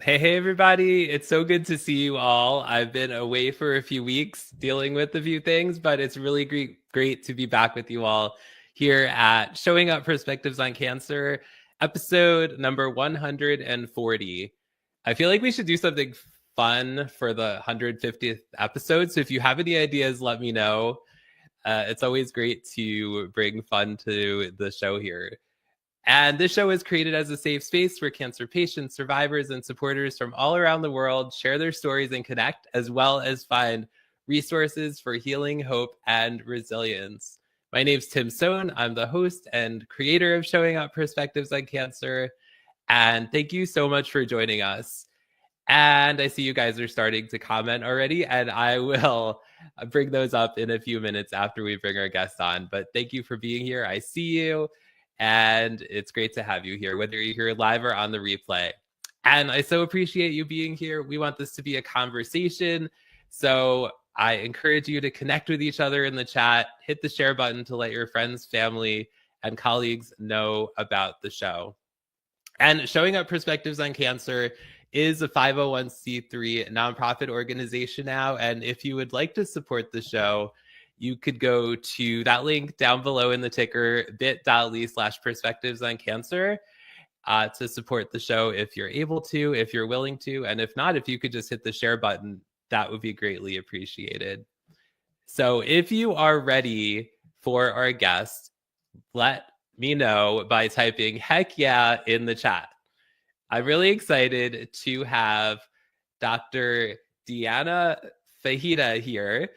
Hey, everybody. It's so good to see you all. I've been away for a few weeks dealing with a few things, but it's really great to be back with you all here at Showing Up Perspectives on Cancer, episode number 140. I feel like we should do something fun for the 150th episode. So if you have any ideas, let me know. It's always great to bring fun to the show here. And this show is created as a safe space where cancer patients, survivors, and supporters from all around the world share their stories and connect, as well as find resources for healing, hope, and resilience. My name's Tim Sohn. I'm the host and creator of Showing Up Perspectives on Cancer. And thank you so much for joining us. And I see you guys are starting to comment already, and I will bring those up in a few minutes after we bring our guest on. But thank you for being here. I see you. And it's great to have you here, whether you're here live or on the replay. And I so appreciate you being here. We want this to be a conversation. So I encourage you to connect with each other in the chat, hit the share button to let your friends, family, and colleagues know about the show. And Showing Up Perspectives on Cancer is a 501c3 nonprofit organization now. And if you would like to support the show, you could go to that link down below in the ticker, bit.ly/perspectives on cancer, to support the show if you're able to, if you're willing to. And if not, if you could just hit the share button, that would be greatly appreciated. So if you are ready for our guest, let me know by typing heck yeah in the chat. I'm really excited to have Dr. Deanna Fajita here.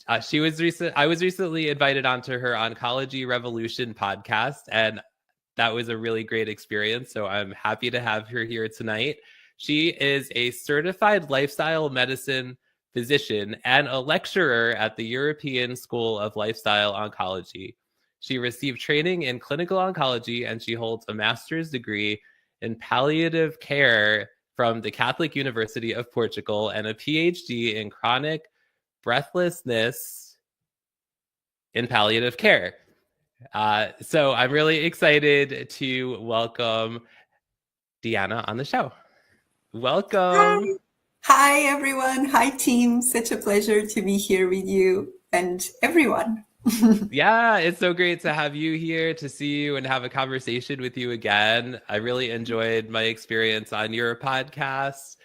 I was recently invited onto her Oncology Revolution podcast, and that was a really great experience. So I'm happy to have her here tonight. She is a certified lifestyle medicine physician and a lecturer at the European School of Lifestyle Oncology. She received training in clinical oncology, and she holds a master's degree in palliative care from the Catholic University of Portugal and a PhD in chronic breathlessness in palliative care. So I'm really excited to welcome Deanna on the show. Welcome. Hi, everyone. Hi, team. Such a pleasure to be here with you and everyone. Yeah, it's so great to have you here, to see you and have a conversation with you again. I really enjoyed my experience on your podcast.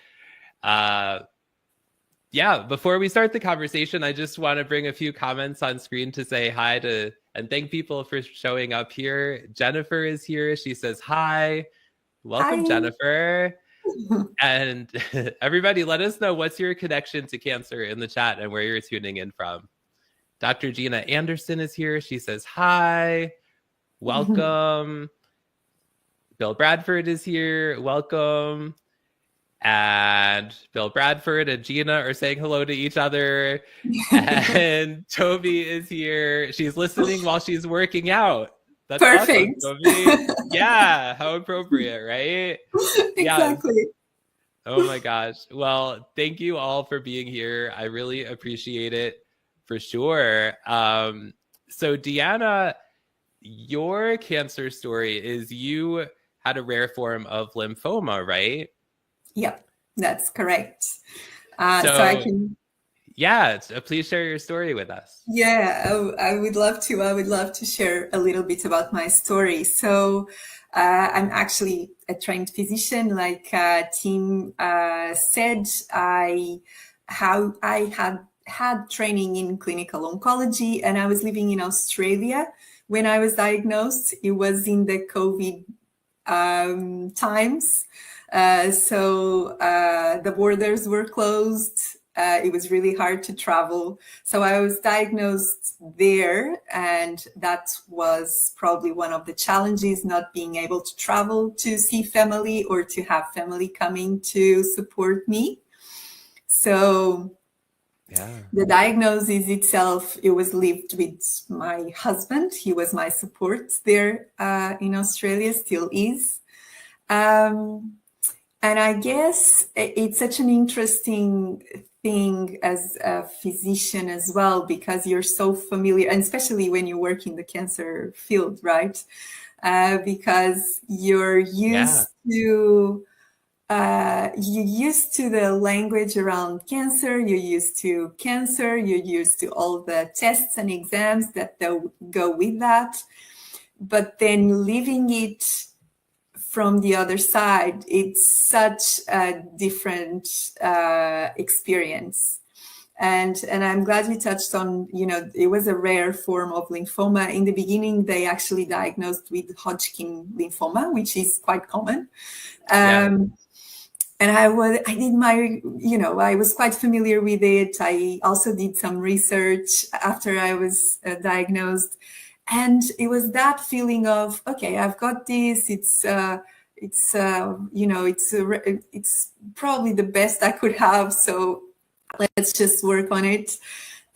Yeah, before we start the conversation, I just want to bring a few comments on screen to say hi to and thank people for showing up here. Jennifer is here. She says hi. Welcome, Hi. Jennifer. And everybody, let us know what's your connection to cancer in the chat and where you're tuning in from. Dr. Gina Anderson is here. She says hi. Welcome. Bill Bradford is here. Welcome. And Bill Bradford and Gina are saying hello to each other. And Toby is here. She's listening while she's working out. That's perfect. Awesome, Toby. Yeah, how appropriate, right? Exactly. Yeah. Oh my gosh. Well, thank you all for being here. I really appreciate it, for sure. So Deanna, your cancer story is you had a rare form of lymphoma, right? Yep, that's correct. So I can... Yeah, please share your story with us. Yeah, I would love to. I would love to share a little bit about my story. So I'm actually a trained physician, like Tim said. I had training in clinical oncology, and I was living in Australia when I was diagnosed. It was in the COVID times. So the borders were closed. It was really hard to travel. So I was diagnosed there, and that was probably one of the challenges, not being able to travel to see family or to have family coming to support me. So the diagnosis itself, it was lived with my husband. He was my support there in Australia, still is. And I guess it's such an interesting thing as a physician as well, because you're so familiar, and especially when you work in the cancer field, right? Because you're used to you're used to the language around cancer, you're used to cancer, you're used to all the tests and exams that go with that. But then living it from the other side, it's such a different experience. And I'm glad you touched on, it was a rare form of lymphoma. In the beginning, they actually diagnosed with Hodgkin lymphoma, which is quite common. And I did my, I was quite familiar with it. I also did some research after I was diagnosed. And it was that feeling of, okay, I've got this. It's probably the best I could have. So let's just work on it.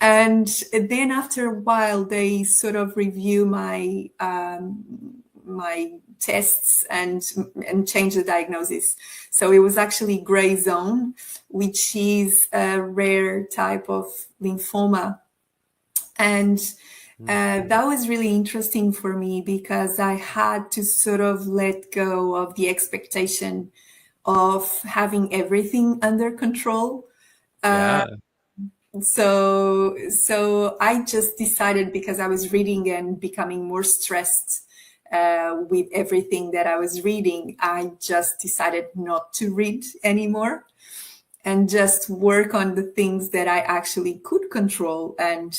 And then after a while, they sort of review my my tests and change the diagnosis. So it was actually gray zone, which is a rare type of lymphoma. And that was really interesting for me because I had to sort of let go of the expectation of having everything under control. So I just decided, because I was reading and becoming more stressed with everything that I was reading, I just decided not to read anymore and just work on the things that I actually could control and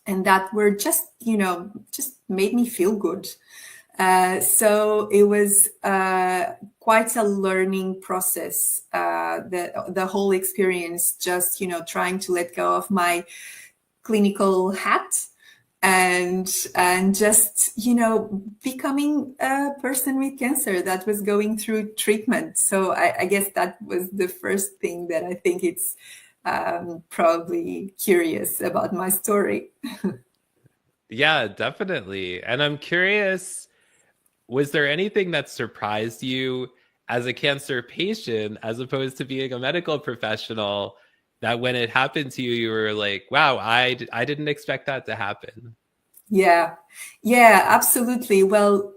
that were just made me feel good. So it was quite a learning process, the whole experience, just, trying to let go of my clinical hat and just, becoming a person with cancer that was going through treatment. So I guess that was the first thing that I think it's probably curious about my story. Yeah, definitely. And I'm curious, was there anything that surprised you as a cancer patient, as opposed to being a medical professional, that when it happened to you, you were like, wow, I didn't expect that to happen? Yeah, absolutely. Well,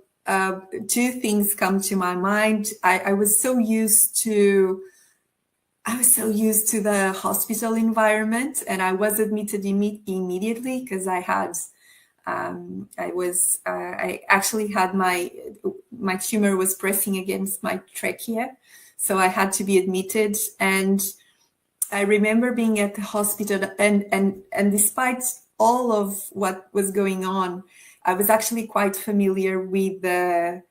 two things come to my mind. I was so used to the hospital environment, and I was admitted immediately because I actually had my tumor was pressing against my trachea, so I had to be admitted. And I remember being at the hospital, and despite all of what was going on, I was actually quite familiar with the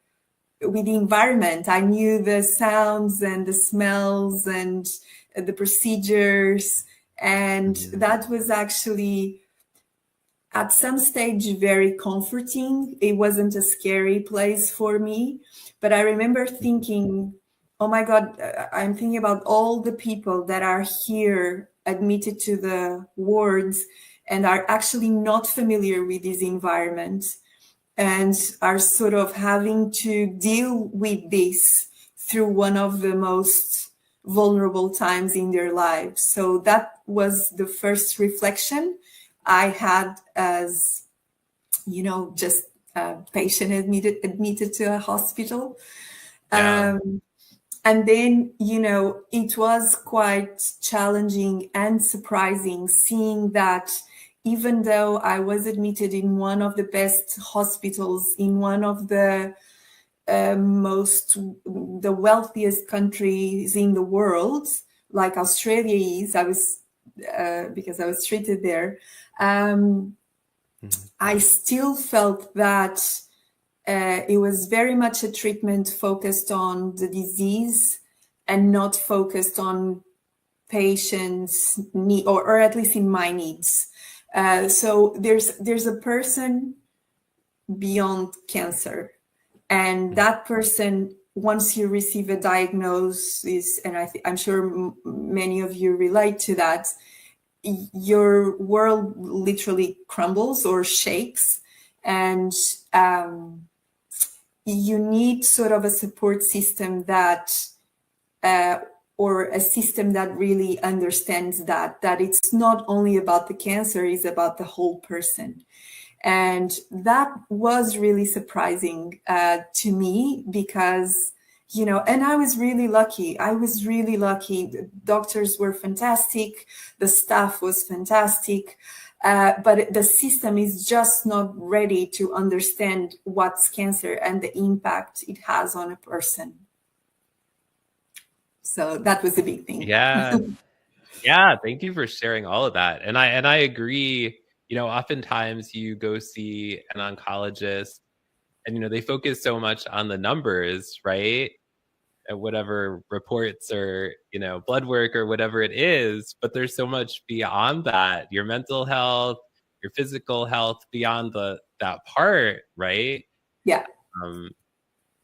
environment. I knew the sounds and the smells and the procedures, and that was actually at some stage very comforting. It wasn't a scary place for me, but I remember thinking, oh my God, I'm thinking about all the people that are here admitted to the wards and are actually not familiar with this environment and are sort of having to deal with this through one of the most vulnerable times in their lives. So that was the first reflection I had as, just a patient admitted to a hospital. And then, it was quite challenging and surprising seeing that even though I was admitted in one of the best hospitals, in one of the the wealthiest countries in the world, like Australia is, because I was treated there, I still felt that it was very much a treatment focused on the disease and not focused on patients' need, or at least in my needs. So there's a person beyond cancer, and that person, once you receive a diagnosis, and I'm sure many of you relate to that, your world literally crumbles or shakes, and you need sort of a support system that or a system that really understands that it's not only about the cancer, it's about the whole person. And that was really surprising to me, because and I was really lucky. The doctors were fantastic. The staff was fantastic. But the system is just not ready to understand what's cancer and the impact it has on a person. So that was a big thing. Yeah. Yeah. Thank you for sharing all of that. And I agree, oftentimes you go see an oncologist and, they focus so much on the numbers, right? And whatever reports or, blood work or whatever it is, but there's so much beyond that, your mental health, your physical health, beyond that part, right? Yeah. Um,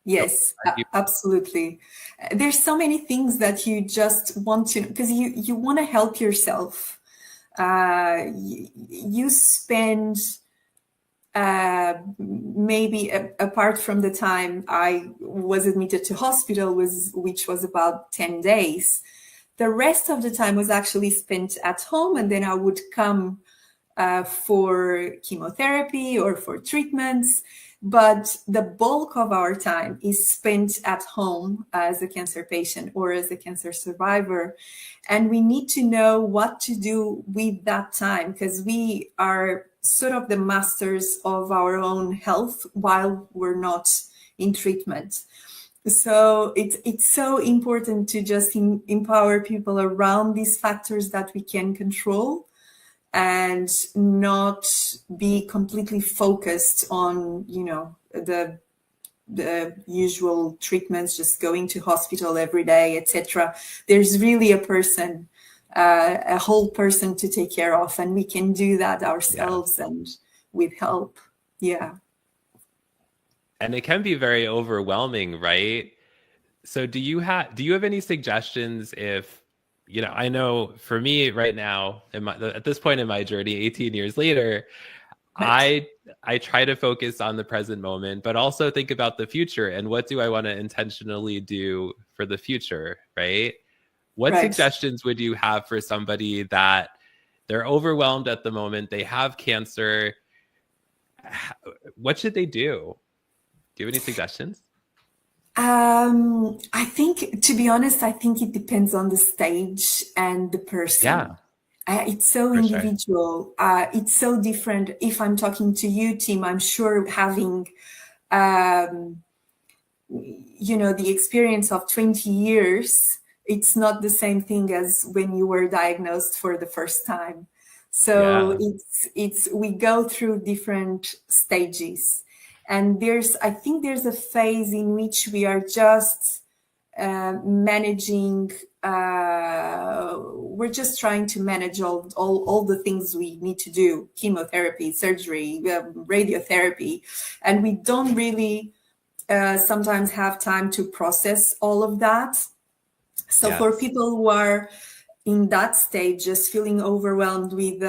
Yes, absolutely. There's so many things that you just want to, because you want to help yourself. You spend maybe apart from the time I was admitted to hospital, which was about 10 days, the rest of the time was actually spent at home, and then I would come for chemotherapy or for treatments. But the bulk of our time is spent at home as a cancer patient or as a cancer survivor. And we need to know what to do with that time, because we are sort of the masters of our own health while we're not in treatment. So it's so important to just empower people around these factors that we can control, and not be completely focused on, the usual treatments, just going to hospital every day, etc. There's really a whole person to take care of, and we can do that ourselves and with help. Yeah. And it can be very overwhelming, right? So do you have any suggestions if, I know for me right now, at this point in my journey, 18 years later, right, I try to focus on the present moment, but also think about the future and what do I want to intentionally do for the future, right? What suggestions would you have for somebody that they're overwhelmed at the moment, they have cancer? What should they do? Do you have any suggestions? I think, to be honest, it depends on the stage and the person. Yeah. It's so individual. Sure. It's so different. If I'm talking to you, Tim, I'm sure having, the experience of 20 years, it's not the same thing as when you were diagnosed for the first time. So we go through different stages. And I think there's a phase in which we are just managing, we're just trying to manage all the things we need to do, chemotherapy, surgery, radiotherapy, and we don't really sometimes have time to process all of that. So for people who are in that stage, just feeling overwhelmed with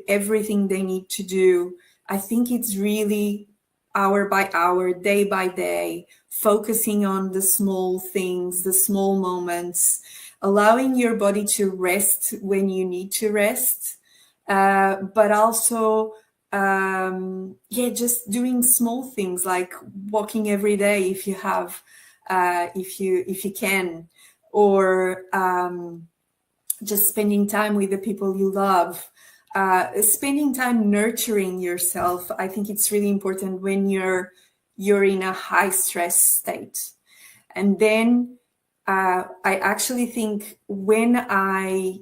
everything they need to do, I think it's really hour by hour, day by day, focusing on the small things, the small moments, allowing your body to rest when you need to rest, but also, just doing small things like walking every day if you have, if you can, or just spending time with the people you love. Spending time nurturing yourself, I think it's really important when you're in a high stress state. And then I actually think when I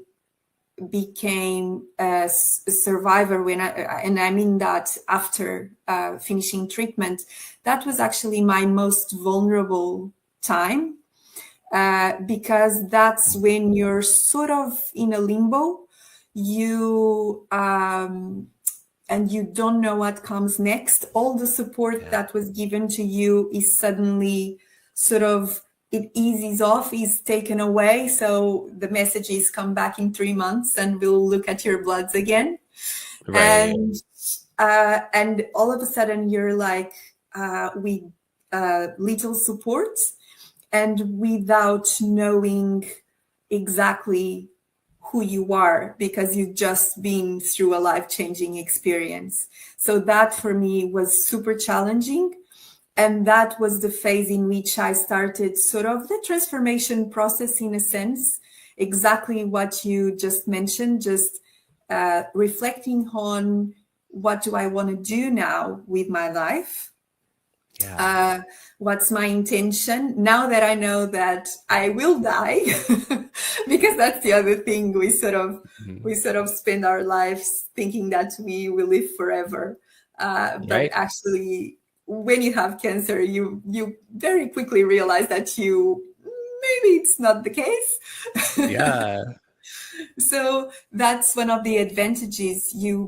became a survivor, and I mean that after finishing treatment, that was actually my most vulnerable time, because that's when you're sort of in a limbo. And you don't know what comes next. All the support that was given to you is suddenly sort of, it eases off, is taken away. So the messages come back in 3 months and we'll look at your bloods again. Right. And all of a sudden you're like, with little support and without knowing exactly who you are, because you've just been through a life-changing experience. So that for me was super challenging. And that was the phase in which I started sort of the transformation process, in a sense, exactly what you just mentioned, just reflecting on what do I want to do now with my life. What's my intention now that I know that I will die? Because that's the other thing, we sort of spend our lives thinking that we will live forever, but actually when you have cancer, you very quickly realize that maybe it's not the case. So that's one of the advantages. You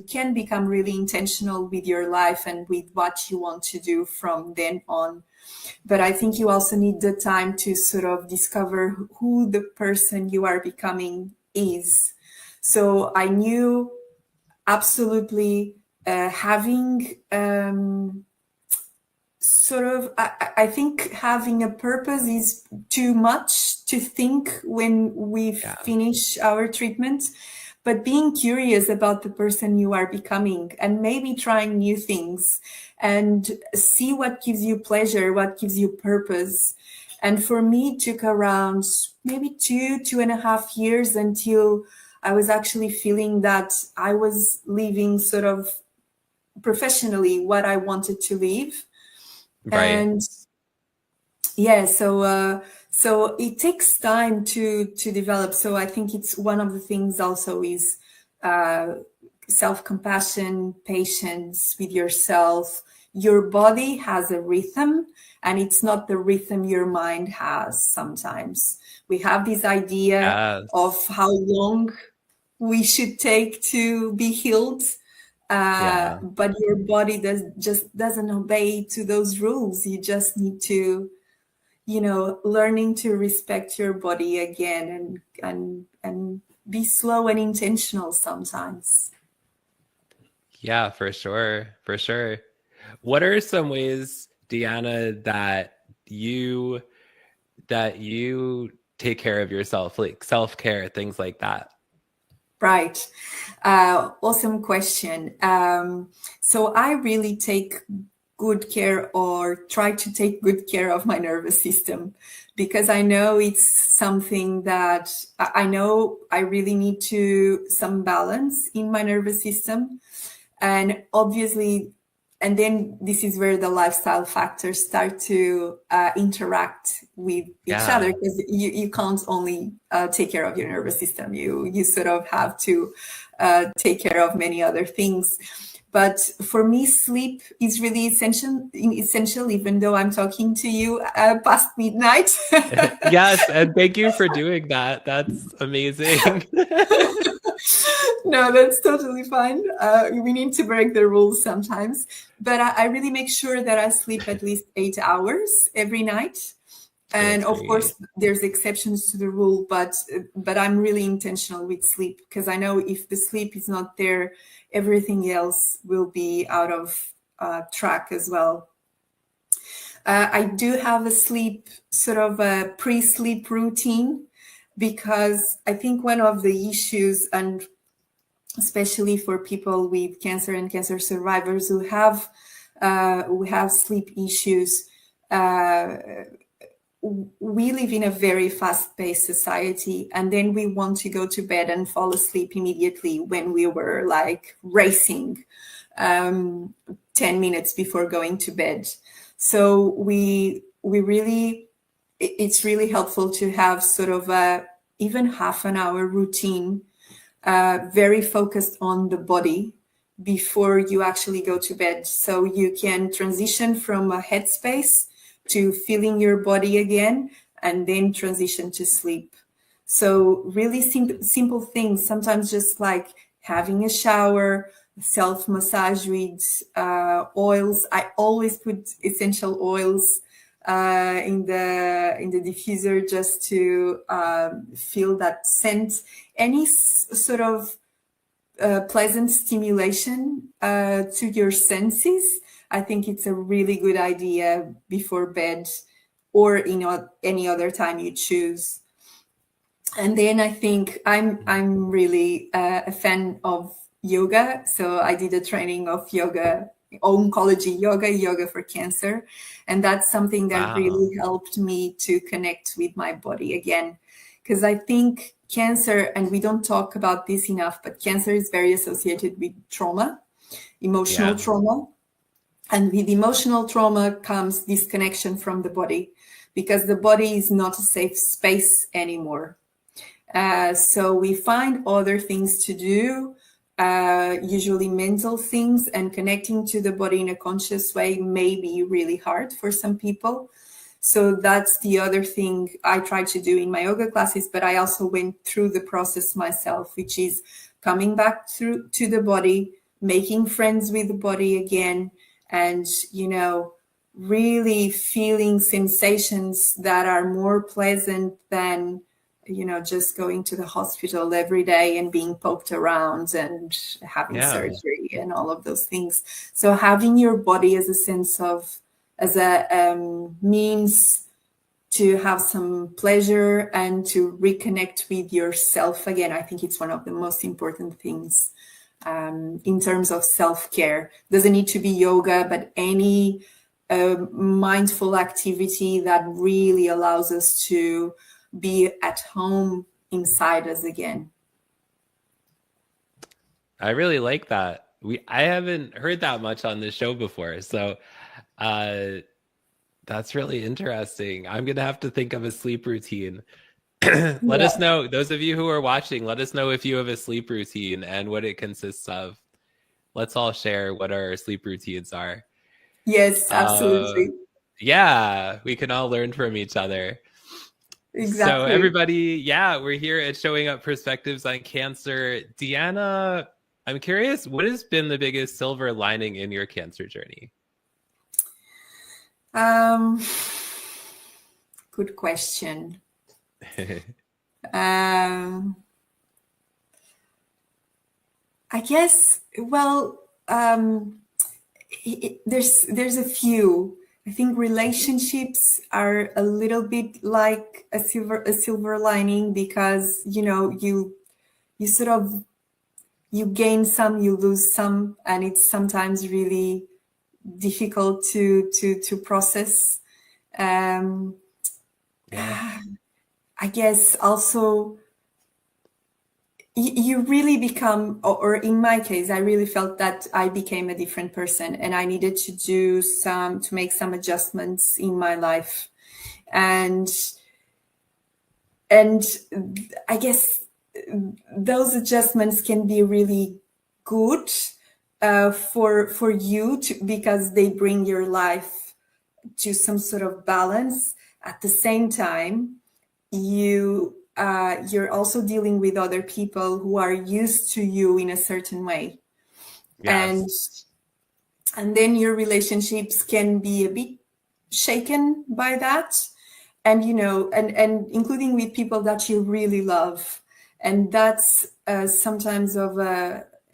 can become really intentional with your life and with what you want to do from then on. But I think you also need the time to sort of discover who the person you are becoming is. So I knew absolutely having I think having a purpose is too much to think when we finish our treatment, but being curious about the person you are becoming and maybe trying new things and see what gives you pleasure, what gives you purpose. And for me, it took around maybe 2.5 years until I was actually feeling that I was living sort of professionally what I wanted to live. And so it takes time to develop. So I think it's one of the things also is self-compassion, patience with yourself. Your body has a rhythm, and it's not the rhythm your mind has. Sometimes we have this idea of how long we should take to be healed. But your body just doesn't obey to those rules. You just need to, learning to respect your body again and be slow and intentional sometimes. Yeah, for sure. For sure. What are some ways, Deanna, that you take care of yourself, like self-care, things like that? Right. Awesome question. So I really take good care, or try to take good care of my nervous system, because I know it's something that I know I really need some balance in my nervous system. And obviously, and then this is where the lifestyle factors start to interact with each other, because you can't only take care of your nervous system. You sort of have to take care of many other things. But for me, sleep is really essential, even though I'm talking to you past midnight. Yes, and thank you for doing that. That's amazing. No, that's totally fine. We need to break the rules sometimes. But I really make sure that I sleep at least 8 hours every night. And of course, there's exceptions to the rule, but I'm really intentional with sleep, because I know if the sleep is not there, everything else will be out of track as well. I do have a pre-sleep routine, because I think one of the issues, and especially for people with cancer and cancer survivors who have sleep issues, we live in a very fast-paced society, and then we want to go to bed and fall asleep immediately when we were like racing 10 minutes before going to bed. So it's really helpful to have sort of even half an hour routine, very focused on the body before you actually go to bed. So you can transition from a headspace to feeling your body again, and then transition to sleep. So really simple things, sometimes just like having a shower, self-massage with oils. I always put essential oils in the diffuser, just to feel that scent. Any sort of pleasant stimulation to your senses, I think it's a really good idea before bed, or any other time you choose. And then I think I'm really a fan of yoga. So I did a training of yoga oncology yoga for cancer. And that's something that Wow. really helped me to connect with my body again. Because I think cancer, and we don't talk about this enough, but cancer is very associated with trauma, emotional Yeah. trauma. And with emotional trauma comes disconnection from the body, because the body is not a safe space anymore. So we find other things to do, usually mental things, and connecting to the body in a conscious way may be really hard for some people. So that's the other thing I try to do in my yoga classes, but I also went through the process myself, which is coming back to the body, making friends with the body again, and, really feeling sensations that are more pleasant than, just going to the hospital every day and being poked around and having surgery and all of those things. So having your body as a means to have some pleasure and to reconnect with yourself again, I think it's one of the most important things in terms of self-care. Doesn't need to be yoga, but any mindful activity that really allows us to be at home inside us again. I really like that. I haven't heard that much on this show before, so that's really interesting. I'm gonna have to think of a sleep routine. Let us know, those of you who are watching, let us know if you have a sleep routine and what it consists of. Let's all share what our sleep routines are. Yes, absolutely. Yeah, we can all learn from each other. Exactly. So everybody, we're here at Showing Up Perspectives on Cancer. Deanna, I'm curious, what has been the biggest silver lining in your cancer journey? Good question. I guess, well, there's a few. I think relationships are a little bit like a silver lining, because you sort of, you gain some, you lose some, and it's sometimes really difficult to process. I guess also you really become, or in my case, I really felt that I became a different person, and I needed to make some adjustments in my life. And I guess those adjustments can be really good for you because they bring your life to some sort of balance. At the same time, you're also dealing with other people who are used to you in a certain way. Yes. And then your relationships can be a bit shaken by that. And, and including with people that you really love. And that's sometimes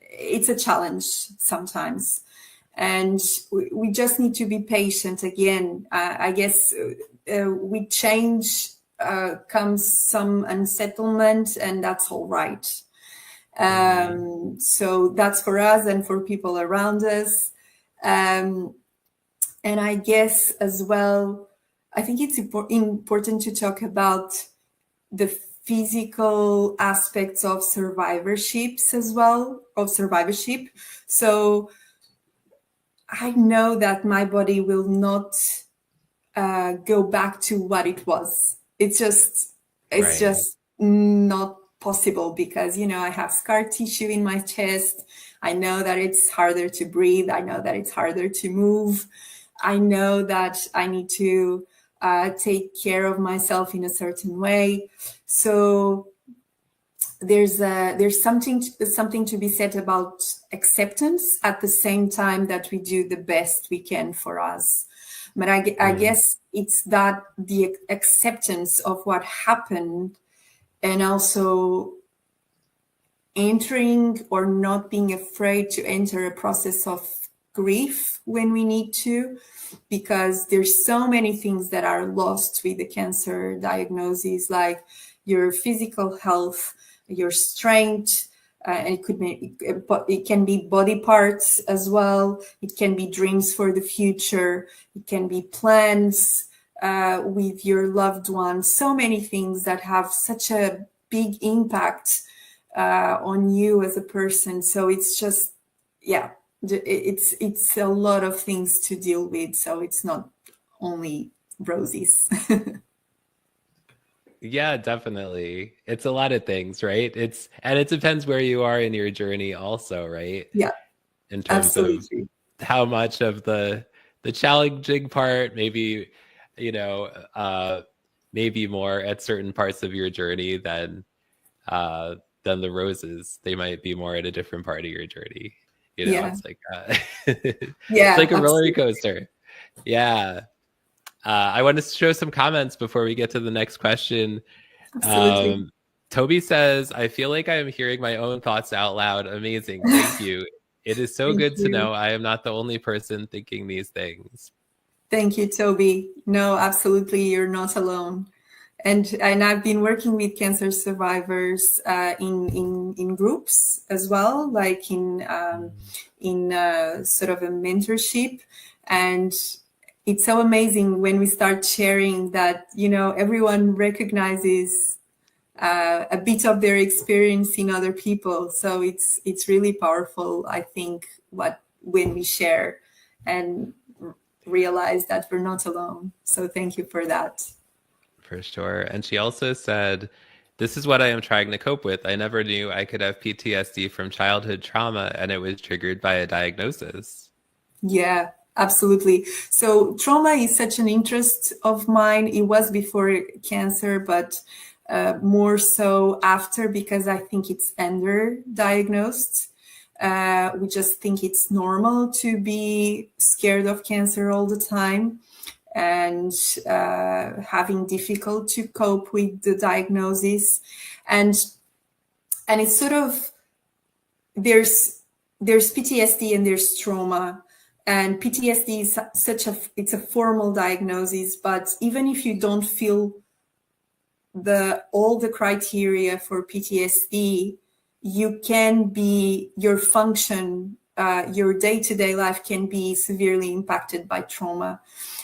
it's a challenge sometimes. And we just need to be patient again. I guess with change comes some unsettlement, and that's all right. So that's for us and for people around us. And I guess as well, I think it's important to talk about the physical aspects of survivorships as well, So I know that my body will not go back to what it was. It's just not possible, because, I have scar tissue in my chest. I know that it's harder to breathe. I know that it's harder to move. I know that I need to take care of myself in a certain way. So there's something to be said about acceptance at the same time that we do the best we can for us. But I guess it's that the acceptance of what happened, and also entering or not being afraid to enter a process of grief when we need to, because there's so many things that are lost with the cancer diagnosis, like your physical health, your strength, and it can be body parts as well. It can be dreams for the future. It can be plans with your loved ones. So many things that have such a big impact on you as a person. So it's just, yeah, it's a lot of things to deal with. So it's not only roses. Yeah, definitely. It's a lot of things, right? And it depends where you are in your journey also, right? Yeah, In terms of absolutely. how much of the challenging part, maybe, you know, maybe more at certain parts of your journey than the roses. They might be more at a different part of your journey. Yeah. It's like it's Yeah, like a roller absolutely. coaster. Yeah. I want to show some comments before we get to the next question. Absolutely. Toby says, I feel like I am hearing my own thoughts out loud. Amazing. Thank you. It is so Thank good to you. know I am not the only person thinking these things. Thank you, Toby. No, absolutely, you're not alone. And I've been working with cancer survivors in groups as well, like in sort of a mentorship. And it's so amazing when we start sharing that, you know, everyone recognizes a bit of their experience in other people. So it's really powerful, I think, when we share and realize that we're not alone. So thank you for that. For sure. And she also said, this is what I am trying to cope with. I never knew I could have PTSD from childhood trauma, and it was triggered by a diagnosis. Yeah, absolutely. So trauma is such an interest of mine. It was before cancer, but more so after, because I think it's underdiagnosed. We just think it's normal to be scared of cancer all the time and having difficult to cope with the diagnosis. And it's sort of, there's PTSD and there's trauma. And PTSD is it's a formal diagnosis, but even if you don't feel all the criteria for PTSD, your function, your day-to-day life can be severely impacted by trauma.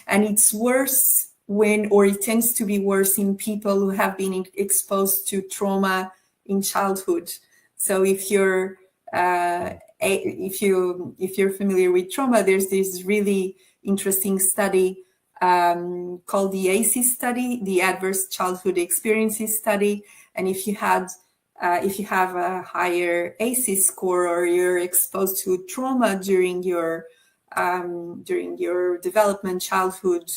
And it's worse it tends to be worse in people who have been exposed to trauma in childhood. So if you're familiar with trauma, there's this really interesting study called the ACEs study, the Adverse Childhood Experiences study. And if you have a higher ACEs score, or you're exposed to trauma during your development, childhood,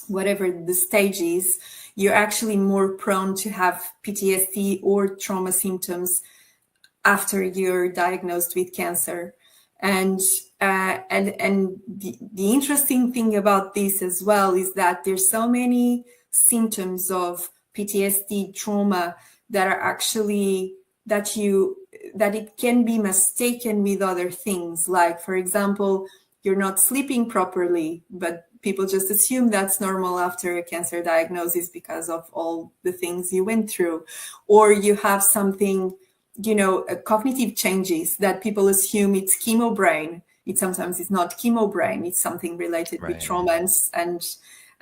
whatever the stage is, you're actually more prone to have PTSD or trauma symptoms after you're diagnosed with cancer. And the interesting thing about this as well is that there's so many symptoms of PTSD trauma that are actually that it can be mistaken with other things. Like, for example, you're not sleeping properly, but people just assume that's normal after a cancer diagnosis because of all the things you went through. Or you have something, cognitive changes that people assume it's chemo brain. Sometimes it's not chemo brain. It's something related with trauma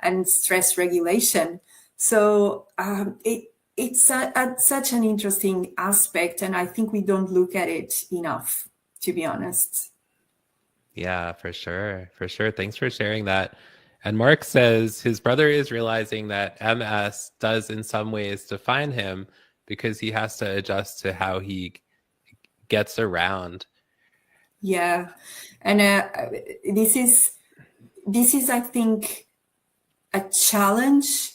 and stress regulation. So it's such an interesting aspect, and I think we don't look at it enough, to be honest. Yeah, for sure. For sure. Thanks for sharing that. And Mark says his brother is realizing that MS does in some ways define him because he has to adjust to how he gets around. Yeah. And this is, I think, a challenge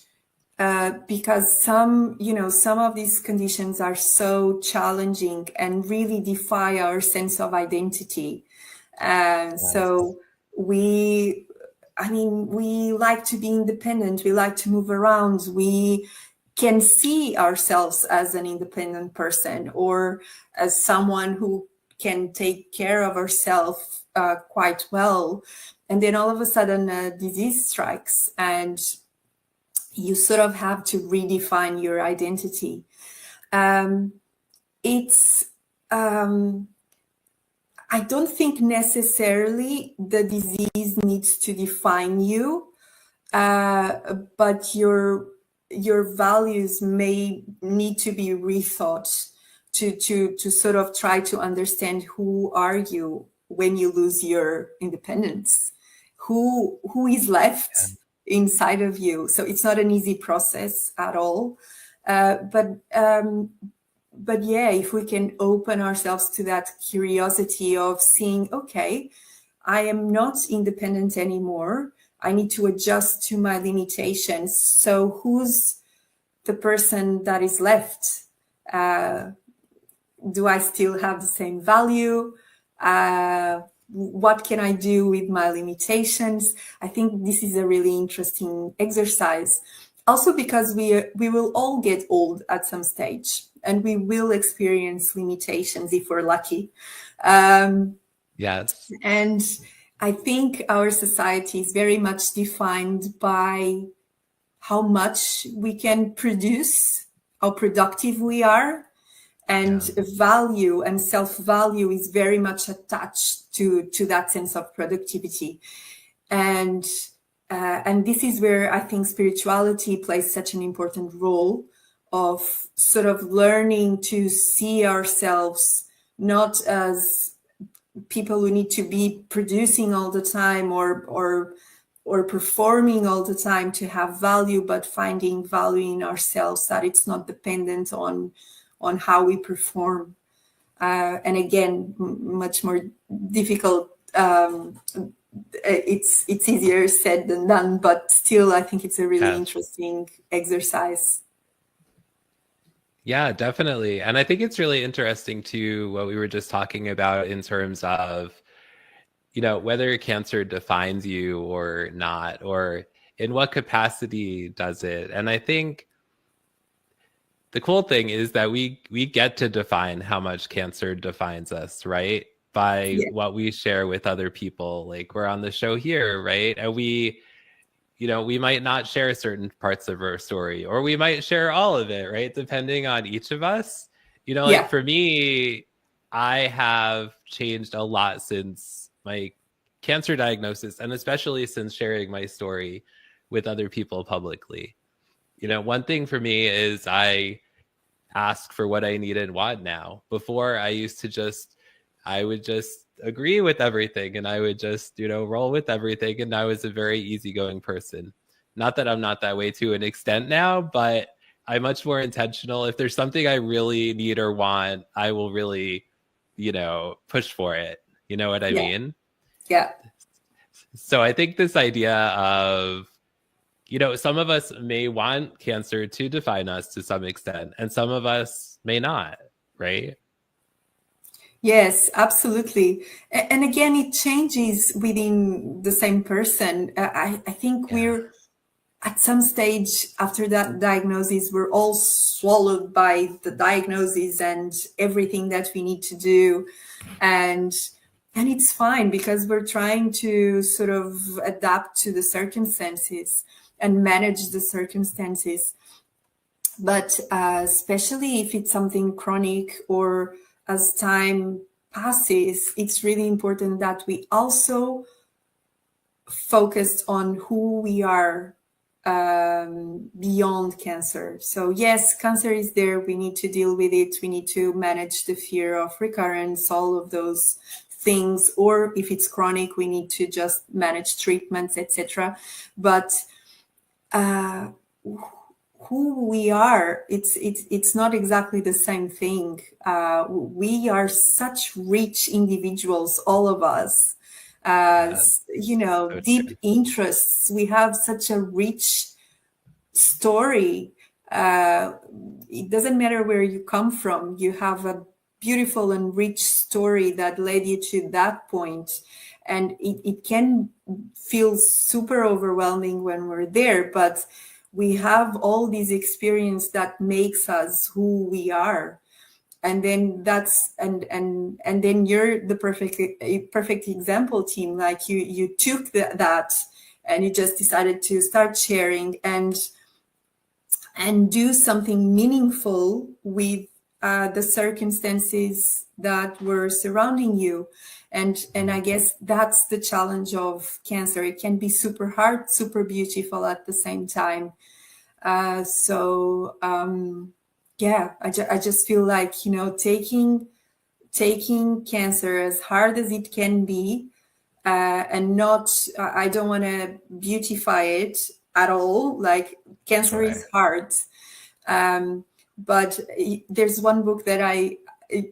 because some of these conditions are so challenging and really defy our sense of identity. So we like to be independent. We like to move around. We can see ourselves as an independent person or as someone who can take care of ourselves quite well. And then all of a sudden a disease strikes and you sort of have to redefine your identity. it's I don't think necessarily the disease needs to define you, but your values may need to be rethought to sort of try to understand who are you when you lose your independence, who is left inside of you. So it's not an easy process at all, but yeah, if we can open ourselves to that curiosity of seeing, okay, I am not independent anymore. I need to adjust to my limitations. So who's the person that is left? Do I still have the same value? What can I do with my limitations? I think this is a really interesting exercise. Also because we will all get old at some stage, and we will experience limitations if we're lucky. Yes. And I think our society is very much defined by how much we can produce, how productive we are, and value and self-value is very much attached to that sense of productivity. And this is where I think spirituality plays such an important role of sort of learning to see ourselves not as people who need to be producing all the time or performing all the time to have value, but finding value in ourselves, that it's not dependent on how we perform. And again, much more difficult. It's easier said than done, but still, I think it's a really interesting exercise. Yeah, definitely. And I think it's really interesting too, what we were just talking about in terms of, whether cancer defines you or not, or in what capacity does it. And I think the cool thing is that we get to define how much cancer defines us, right? By what we share with other people. Like we're on the show here, right? And we might not share certain parts of our story, or we might share all of it, right? Depending on each of us. Like for me, I have changed a lot since my cancer diagnosis, and especially since sharing my story with other people publicly. One thing for me is I ask for what I need and want now. Before, I would just agree with everything, and I would just, roll with everything. And I was a very easygoing person. Not that I'm not that way to an extent now, but I'm much more intentional. If there's something I really need or want, I will really, push for it. You know what I mean? Yeah. So I think this idea of, some of us may want cancer to define us to some extent, and some of us may not, right? Yes, absolutely. And again, it changes within the same person. I think we're at some stage after that diagnosis, we're all swallowed by the diagnosis and everything that we need to do. And it's fine, because we're trying to sort of adapt to the circumstances and manage the circumstances. But especially if it's something chronic, or as time passes, it's really important that we also focused on who we are beyond cancer. So yes, cancer is there. We need to deal with it. We need to manage the fear of recurrence, all of those things. Or if it's chronic, we need to just manage treatments, etc. But who we are, it's not exactly the same thing. We are such rich individuals, all of us. Deep interests. We have such a rich story. It doesn't matter where you come from. You have a beautiful and rich story that led you to that point. And it can feel super overwhelming when we're there, but we have all these experience that makes us who we are. And then and then you're the perfect example, Tim. Like you took that and you just decided to start sharing and do something meaningful with the circumstances that were surrounding you. And I guess that's the challenge of cancer. It can be super hard, super beautiful at the same time. Yeah, I just feel like, you know, taking cancer as hard as it can be, and not, I don't want to beautify it at all. Like, cancer is hard. But there's one book that I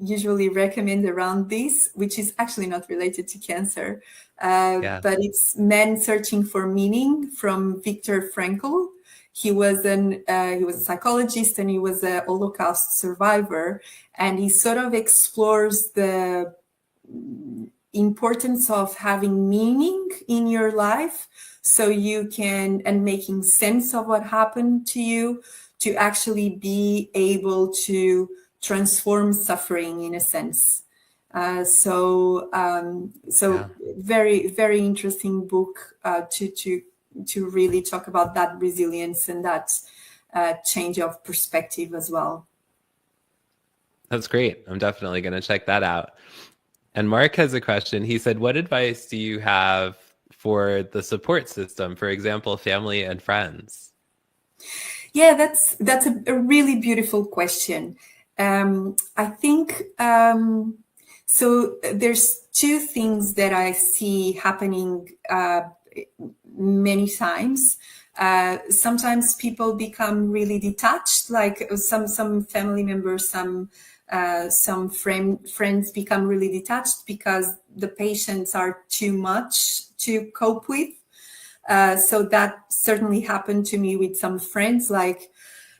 usually recommend around this, which is actually not related to cancer, but it's Men Searching for Meaning from Viktor Frankl. He was a psychologist, and he was a Holocaust survivor, and he sort of explores the importance of having meaning in your life, so you can, and making sense of what happened to you, to actually be able to transform suffering in a sense. Very, very interesting book to really talk about that resilience and that change of perspective as well. That's great. I'm definitely going to check that out. And Mark has a question. He said, what advice do you have for the support system, for example, family and friends? Yeah, that's a really beautiful question. I think, so there's two things that I see happening many times. Sometimes people become really detached, like some family members, some friends become really detached because the patients are too much to cope with. So that certainly happened to me with some friends. Like,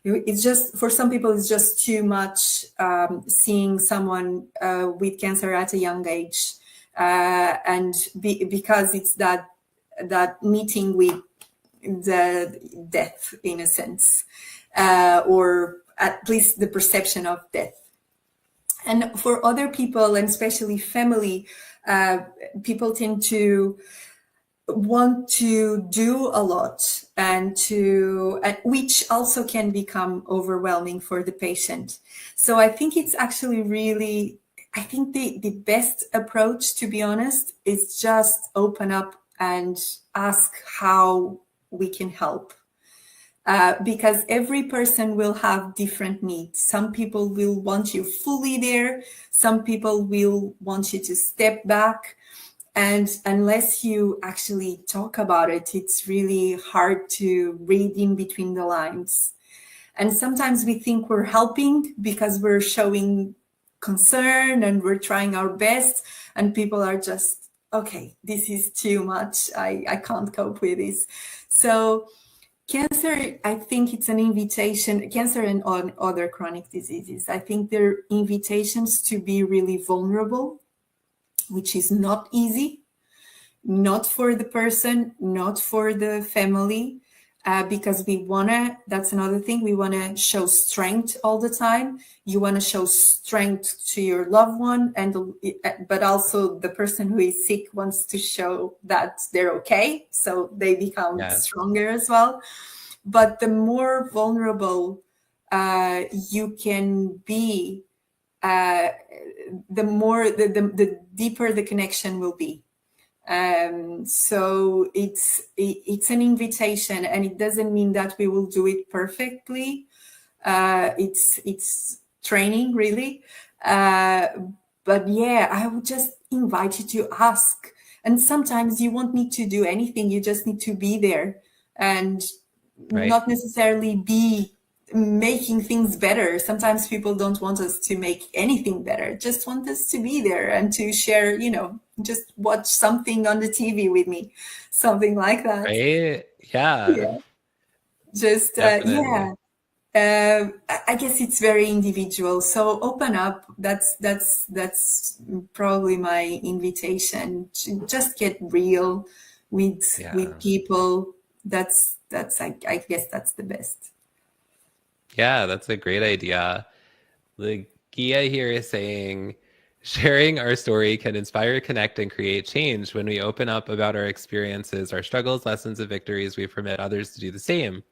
it's just, for some people, it's just too much seeing someone with cancer at a young age, and because it's that meeting with the death, in a sense, or at least the perception of death. And for other people, and especially family, people tend to want to do a lot, and which also can become overwhelming for the patient. So I think it's actually really, I think the best approach, to be honest, is just open up and ask how we can help. Because every person will have different needs. Some people will want you fully there. Some people will want you to step back. And unless you actually talk about it, it's really hard to read in between the lines. And sometimes we think we're helping because we're showing concern and we're trying our best, and people are just, okay, this is too much. I can't cope with this. So cancer, I think it's an invitation, cancer and on other chronic diseases, I think they're invitations to be really vulnerable, which is not easy, not for the person, not for the family, because we wanna, that's another thing, we wanna show strength all the time. You wanna show strength to your loved one, but also the person who is sick wants to show that they're okay, so they become stronger as well. But the more vulnerable you can be, the deeper the connection will be. So it's an invitation, and it doesn't mean that we will do it perfectly. It's training, really. But yeah, I would just invite you to ask. And sometimes you won't need to do anything. You just need to be there, and not necessarily be making things better. Sometimes people don't want us to make anything better, just want us to be there and to share, just watch something on the TV with me, something like that. Right? Yeah. Just, I guess it's very individual. So open up. That's probably my invitation, to just get real with people. I guess that's the best. Yeah, that's a great idea. The Gia here is saying, sharing our story can inspire, connect, and create change. When we open up about our experiences, our struggles, lessons, and victories, we permit others to do the same.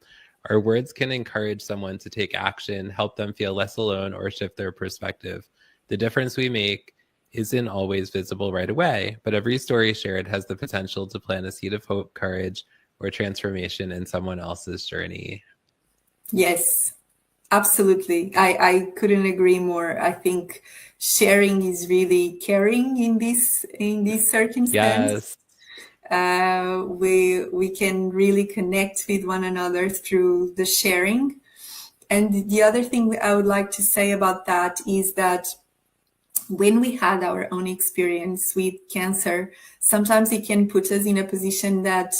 Our words can encourage someone to take action, help them feel less alone, or shift their perspective. The difference we make isn't always visible right away, but every story shared has the potential to plant a seed of hope, courage, or transformation in someone else's journey. Yes, absolutely. I couldn't agree more. I think sharing is really caring in this circumstance. Yes. We can really connect with one another through the sharing. And the other thing I would like to say about that is that when we had our own experience with cancer, sometimes it can put us in a position that,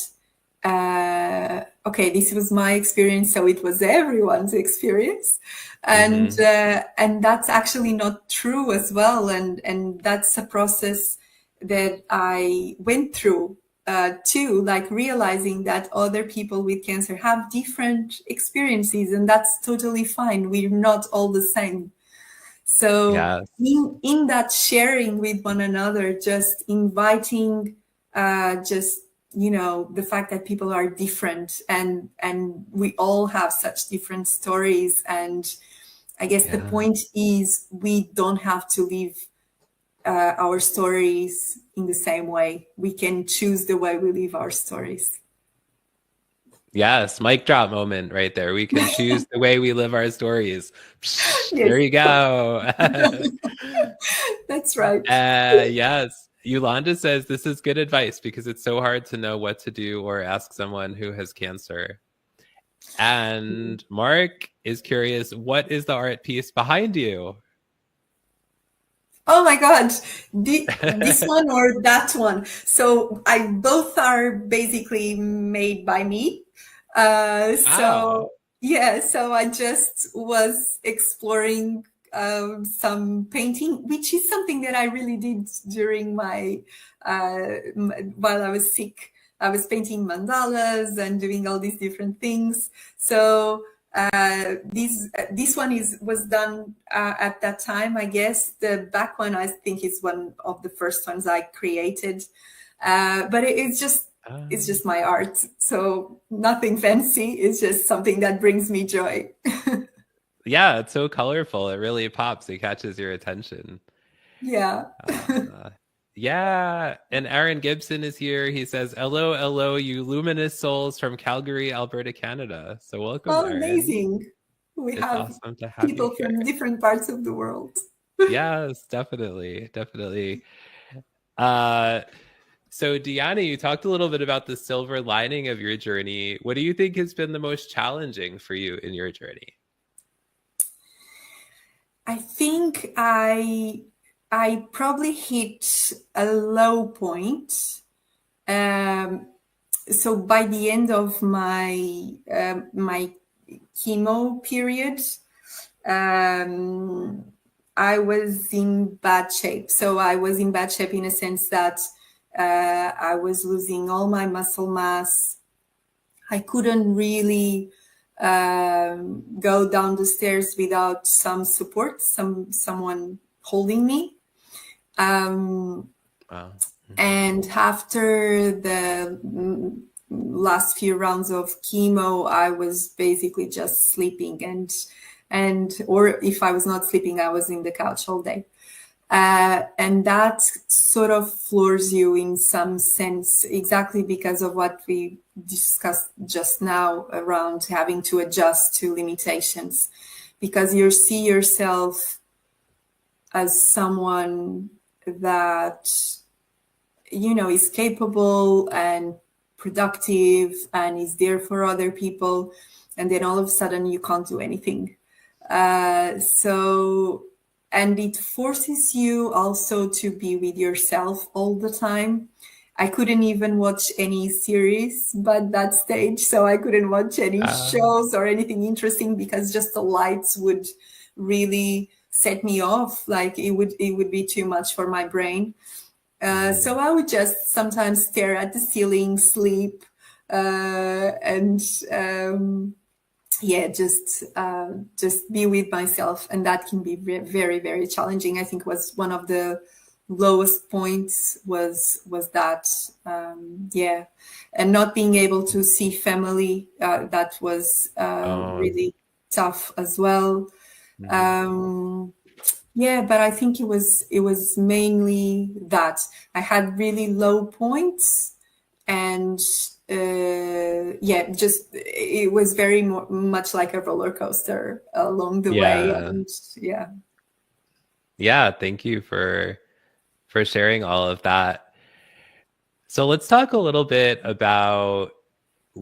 okay, this was my experience, so it was everyone's experience. And and that's actually not true as well. And that's a process that I went through too, like realizing that other people with cancer have different experiences, and that's totally fine. We're not all the same. So Yes. in that sharing with one another, just inviting, just, you know, the fact that people are different and we all have such different stories. And I guess the point is we don't have to live our stories in the same way. We can choose the way we live our stories. Yes, mic drop moment right there. We can choose the way we live our stories. Yes. There you go. That's right. Yes. Yolanda says this is good advice because it's so hard to know what to do or ask someone who has cancer. And Mark is curious, what is the art piece behind you? Oh my God, this one or that one. So both are basically made by me. So yeah, so I just was exploring some painting, which is something that I really did during my while I was sick. I was painting mandalas and doing all these different things. So this one was done at that time. I guess the back one I think is one of the first ones I created, but it's just my art, so nothing fancy. It's just something that brings me joy. Yeah, it's so colorful. It really pops. It catches your attention. Yeah. Yeah. And Aaron Gibson is here. He says, hello, hello, you luminous souls from Calgary, Alberta, Canada. So welcome, Oh, Aaron. Amazing. We It's have awesome to have people you here. from different parts of the world. Yes, definitely. Definitely. So Diana, you talked a little bit about the silver lining of your journey. What do you think has been the most challenging for you in your journey? I think I probably hit a low point. So by the end of my my chemo period, I was in bad shape. So I was in bad shape in a sense that I was losing all my muscle mass. I couldn't really go down the stairs without some support, someone holding me. Wow. And after the last few rounds of chemo, I was basically just sleeping, and or if I was not sleeping, I was in the couch all day. And that sort of floors you in some sense, exactly because of what we discussed just now around having to adjust to limitations, because you see yourself as someone that, you know, is capable and productive and is there for other people, and then all of a sudden you can't do anything. And it forces you also to be with yourself all the time. I couldn't even watch any series by that stage, so I couldn't watch any shows or anything interesting because just the lights would really set me off. Like it would be too much for my brain. So I would just sometimes stare at the ceiling, sleep, and just be with myself, and that can be very, very challenging. I think was one of the lowest points was that. Yeah, and not being able to see family, that was Oh. really tough as well. Mhm. Yeah, but I think it was mainly that I had really low points, and yeah, just it was very much like a roller coaster along the way, Yeah. and yeah. Yeah, thank you for sharing all of that. So let's talk a little bit about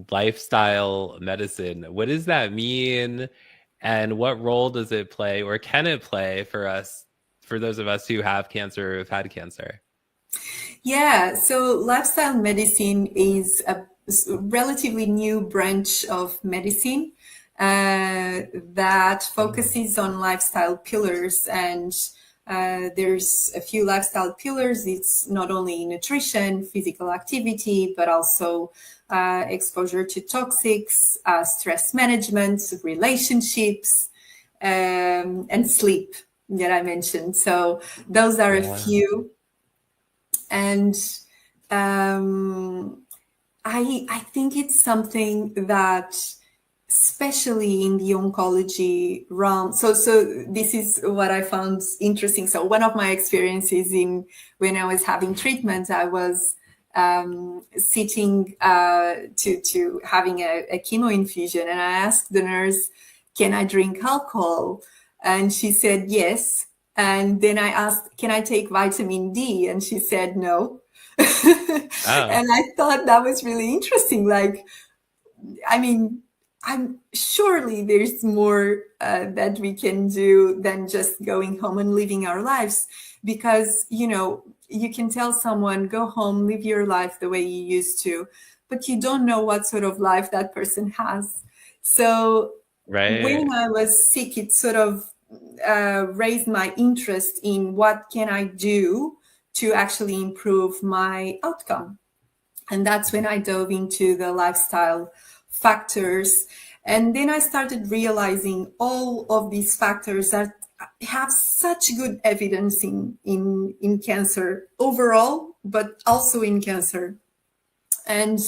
lifestyle medicine. What does that mean? And what role does it play, or can it play for us, for those of us who have cancer or have had cancer? Yeah, so lifestyle medicine is a relatively new branch of medicine that focuses on lifestyle pillars. And there's a few lifestyle pillars. It's not only nutrition, physical activity, but also exposure to toxics, stress management, relationships, and sleep that I mentioned. So those are a Yeah. few. And I think it's something that, especially in the oncology realm. So this is what I found interesting. So one of my experiences in when I was having treatment, I was sitting to having a chemo infusion, and I asked the nurse, "Can I drink alcohol?" And she said yes. And then I asked, "Can I take vitamin D?" And she said no. Oh. And I thought that was really interesting. Like, I mean, I'm surely there's more that we can do than just going home and living our lives, because you can tell someone, go home, live your life the way you used to, but you don't know what sort of life that person has. So when Right. I was sick, it sort of raised my interest in what can I do to actually improve my outcome. And that's when I dove into the lifestyle factors. And then I started realizing all of these factors that have such good evidence in cancer overall, but also in cancer. And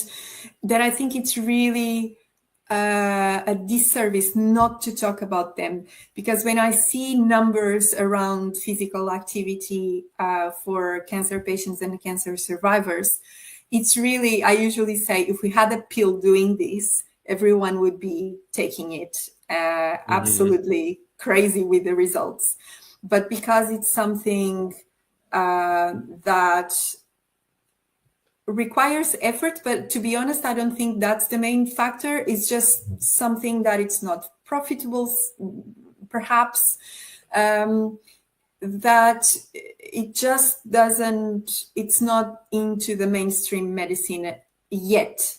that I think it's really a disservice not to talk about them, because when I see numbers around physical activity for cancer patients and cancer survivors, it's really, I usually say, if we had a pill doing this, everyone would be taking it Mhm. absolutely crazy with the results. But because it's something that requires effort, but to be honest, I don't think that's the main factor. It's just something that it's not profitable, perhaps, that it just doesn't, it's not into the mainstream medicine yet,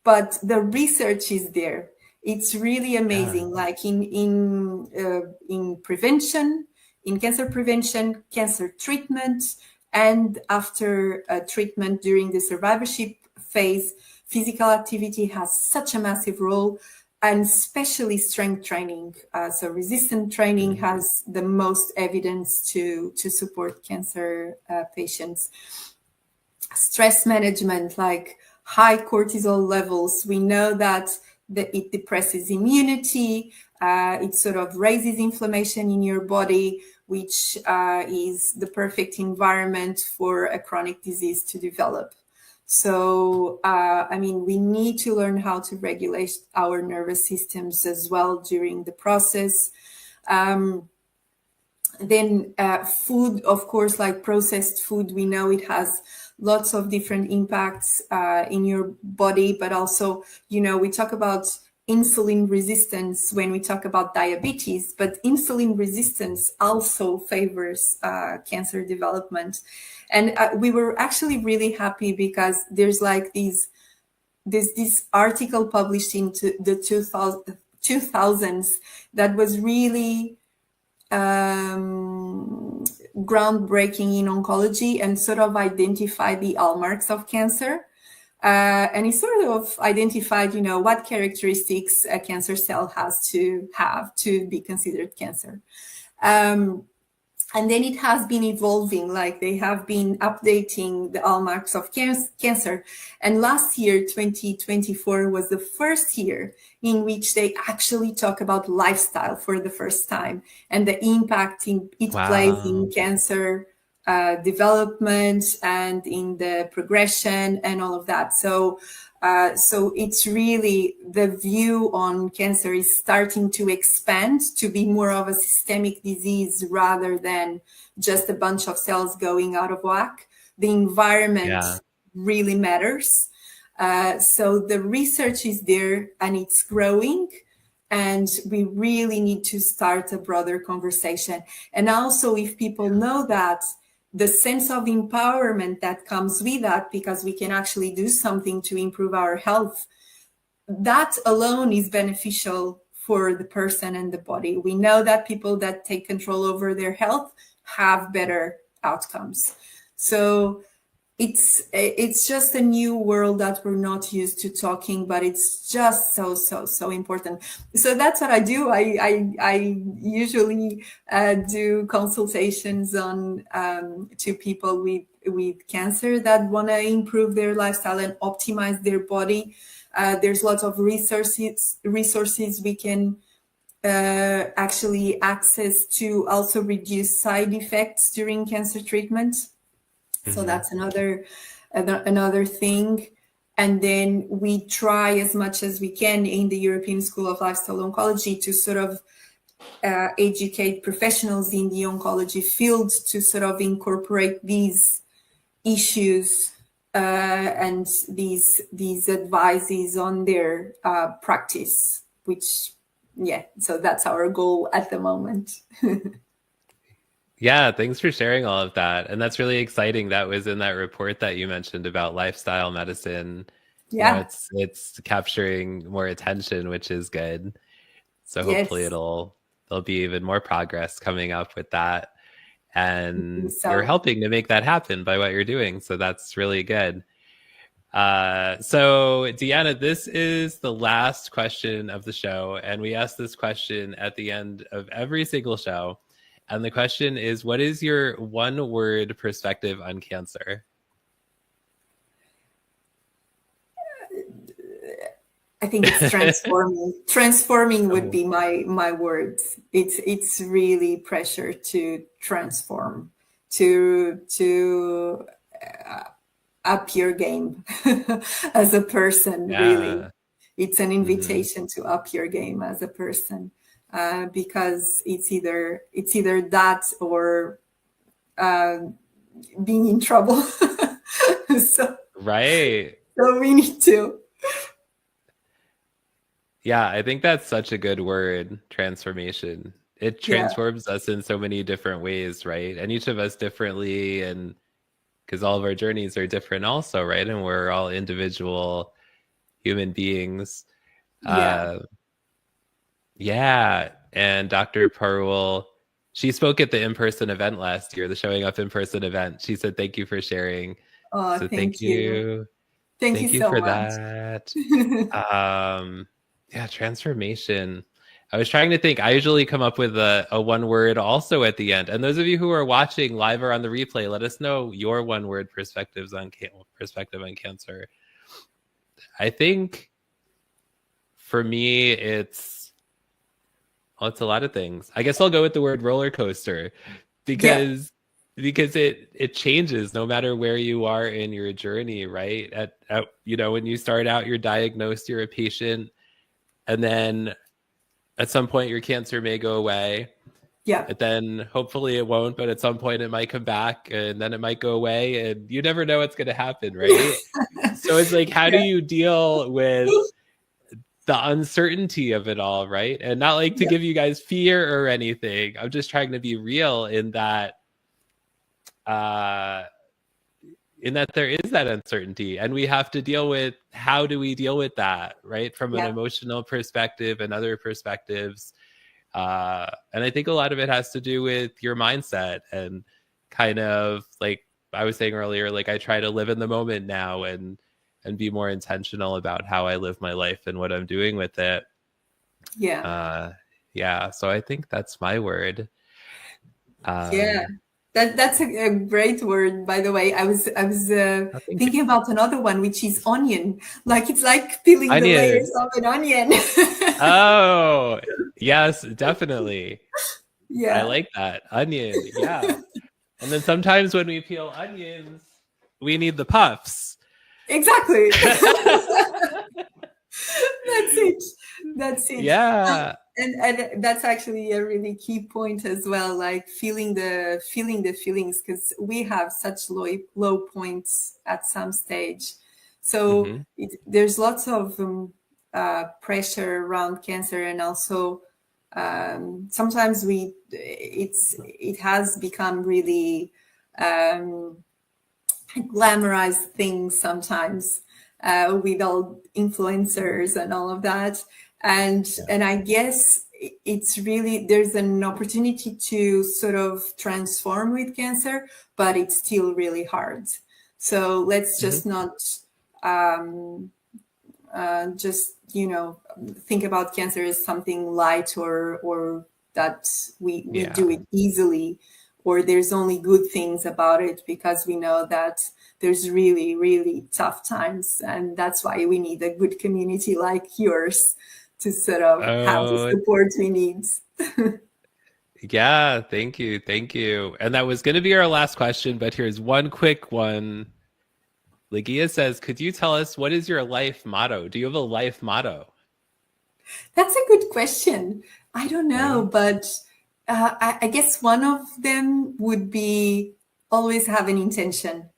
but the research is there. It's really Yeah. amazing. Like in prevention, in cancer prevention, cancer treatment, and after treatment during the survivorship phase, physical activity has such a massive role, and especially strength training. So resistant training Mhm. has the most evidence to support cancer patients. Stress management, like high cortisol levels, we know that it depresses immunity, it sort of raises inflammation in your body, which is the perfect environment for a chronic disease to develop. So, I mean, we need to learn how to regulate our nervous systems as well during the process. Then food, of course, like processed food, we know it has lots of different impacts in your body, but also, we talk about insulin resistance when we talk about diabetes, but insulin resistance also favors cancer development. And we were actually really happy because there's like this article published into the 2000s that was really groundbreaking in oncology and sort of identified the hallmarks of cancer. And it sort of identified, what characteristics a cancer cell has to have to be considered cancer. And then it has been evolving, like they have been updating the hallmarks of cancer. And last year, 2024, was the first year in which they actually talk about lifestyle for the first time and the impact it plays in Wow. cancer development and in the progression and all of that. So it's really, the view on cancer is starting to expand to be more of a systemic disease rather than just a bunch of cells going out of whack. The environment Yeah. really matters. So the research is there and it's growing. And we really need to start a broader conversation. And also, if people know that, the sense of empowerment that comes with that, because we can actually do something to improve our health, that alone is beneficial for the person and the body. We know that people that take control over their health have better outcomes. So it's just a new world that we're not used to talking, but it's just so important. So that's what I do. I usually do consultations on to people with cancer that want to improve their lifestyle and optimize their body. There's lots of resources we can actually access to also reduce side effects during cancer treatment. So that's another thing. And then we try as much as we can in the European School of Lifestyle Oncology to sort of educate professionals in the oncology field to sort of incorporate these issues and these advices on their practice, which, so that's our goal at the moment. Yeah, thanks for sharing all of that. And that's really exciting. That was in that report that you mentioned about lifestyle medicine. Yeah. It's capturing more attention, which is good. So hopefully Yes. there'll be even more progress coming up with that. And you're So helping to make that happen by what you're doing. So that's really good. So Deanna, this is the last question of the show. And we ask this question at the end of every single show. And the question is, what is your one word perspective on cancer? I think it's transforming. Transforming would be my word. It's really pressure to transform, to up your game as a person. Yeah. Really, it's an invitation to up your game as a person, because it's either that or being in trouble. So right. So we need to. Yeah, I think that's such a good word, transformation. It transforms us in so many different ways, right? And each of us differently, and because all of our journeys are different also, right? And we're all individual human beings. Yeah. And Dr. Parul, she spoke at the in-person event last year, the Showing Up in-person event. She said, thank you for sharing. Oh, So thank you. Thank you so for much. that. Yeah, transformation. I was trying to think. I usually come up with a one word also at the end. And those of you who are watching live or on the replay, let us know your one word perspective on cancer. I think for me, it's a lot of things. I guess I'll go with the word roller coaster because it changes no matter where you are in your journey, right? At when you start out, you're diagnosed, you're a patient, and then at some point your cancer may go away. And then hopefully it won't, but at some point it might come back, and then it might go away, and you never know what's going to happen, right? So it's like, how do you deal with the uncertainty of it all, right? And not like to give you guys fear or anything. I'm just trying to be real in that there is that uncertainty, and we have to deal with how do we deal with that, right? From an emotional perspective and other perspectives. And I think a lot of it has to do with your mindset, and kind of like I was saying earlier, like I try to live in the moment now and be more intentional about how I live my life and what I'm doing with it. So I think that's my word. Yeah, Um, that's a great word, by the way. I was I think thinking about another one, which is onion. Like it's like peeling the layers onion. of an onion. Oh, yes, definitely. I Yeah, like that. Onion. Yeah. And then sometimes when we peel onions, we need the puffs. exactly. That's it. That's it. Yeah. And that's actually a really key point as well, like feeling the feelings, because we have such low points at some stage. So Hmm. there's lots of pressure around cancer, and also sometimes it has become really glamorized things sometimes, with all influencers and all of that. And I guess it's really, there's an opportunity to sort of transform with cancer, but it's still really hard. So let's Hmm. just not um, just think about cancer as something light, or that we Yeah. do it easily, or there's only good things about it, because we know that there's really really tough times, and that's why we need a good community like yours to sort of have the Oh, support we need. yeah. Thank you. Thank you. And that was going to be our last question, but here's one quick one. Ligia says, could you tell us what is your life motto? Do you have a life motto? That's a good question. I don't know, Right? but I guess one of them would be always have an intention.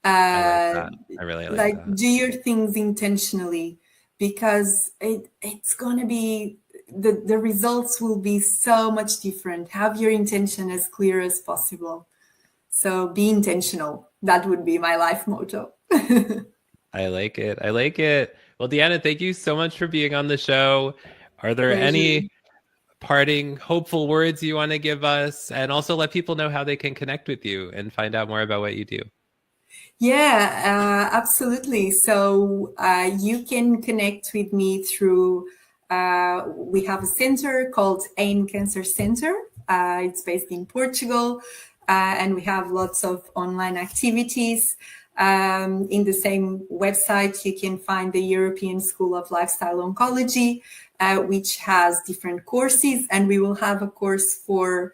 I like uh, that. I really like like that. do your things intentionally, because it's going to be, the results will be so much different. Have your intention as clear as possible. So be intentional. That would be my life motto. I like it. I like it. Well, Deanna, thank you so much for being on the show. Are there Pleasure. any parting hopeful words you want to give us? And also let people know how they can connect with you and find out more about what you do. Yeah, absolutely. So you can connect with me through, we have a center called AIM Cancer Center. It's based in Portugal, and we have lots of online activities. In the same website, you can find the European School of Lifestyle Oncology, which has different courses, and we will have a course for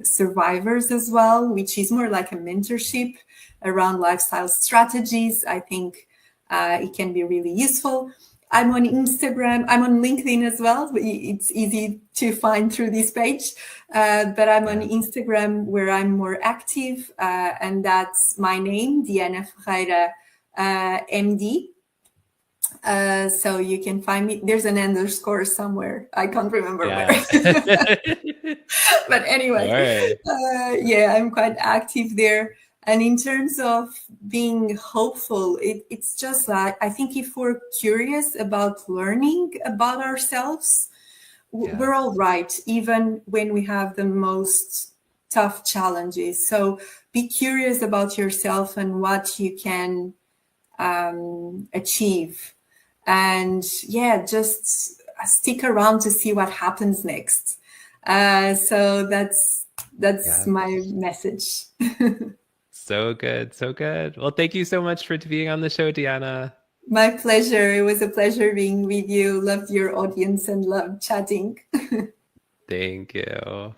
survivors as well, which is more like a mentorship around lifestyle strategies. I think it can be really useful. I'm on Instagram. I'm on LinkedIn as well. It's easy to find through this page. But I'm on Yeah. Instagram, where I'm more active. And that's my name, Diana Ferreira, MD. So you can find me. There's an underscore somewhere. I can't remember where. Yeah. But anyway, Sure. yeah, I'm quite active there. And in terms of being hopeful, it's just like, I think if we're curious about learning about ourselves, we're Yes. all right, even when we have the most tough challenges. So be curious about yourself and what you can achieve. And yeah, just stick around to see what happens next. So that's Yeah. my message. So good. So good. Well, thank you so much for being on the show, Deanna. My pleasure. It was a pleasure being with you. Loved your audience and loved chatting. Thank you. All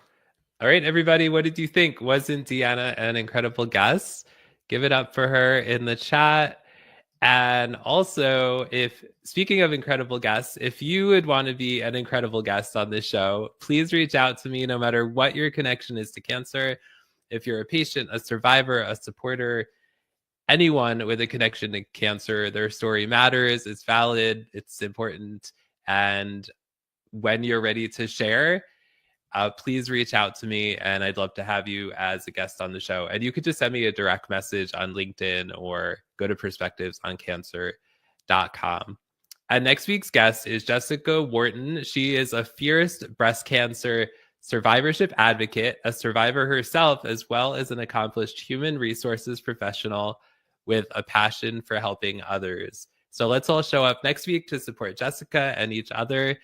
right, everybody, what did you think? Wasn't Deanna an incredible guest? Give it up for her in the chat. And also, if speaking of incredible guests, if you would want to be an incredible guest on this show, please reach out to me no matter what your connection is to cancer. If you're a patient, a survivor, a supporter, anyone with a connection to cancer, their story matters, it's valid, it's important. And when you're ready to share, please reach out to me and I'd love to have you as a guest on the show. And you could just send me a direct message on LinkedIn or go to perspectivesoncancer.com. And next week's guest is Jessica Wharton. She is a fierce breast cancer survivorship advocate, a survivor herself, as well as an accomplished human resources professional with a passion for helping others. So let's all show up next week to support Jessica and each other,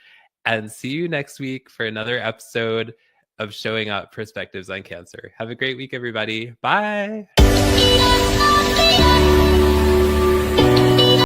and see you next week for another episode of Showing Up Perspectives on Cancer. Have a great week, everybody. Bye.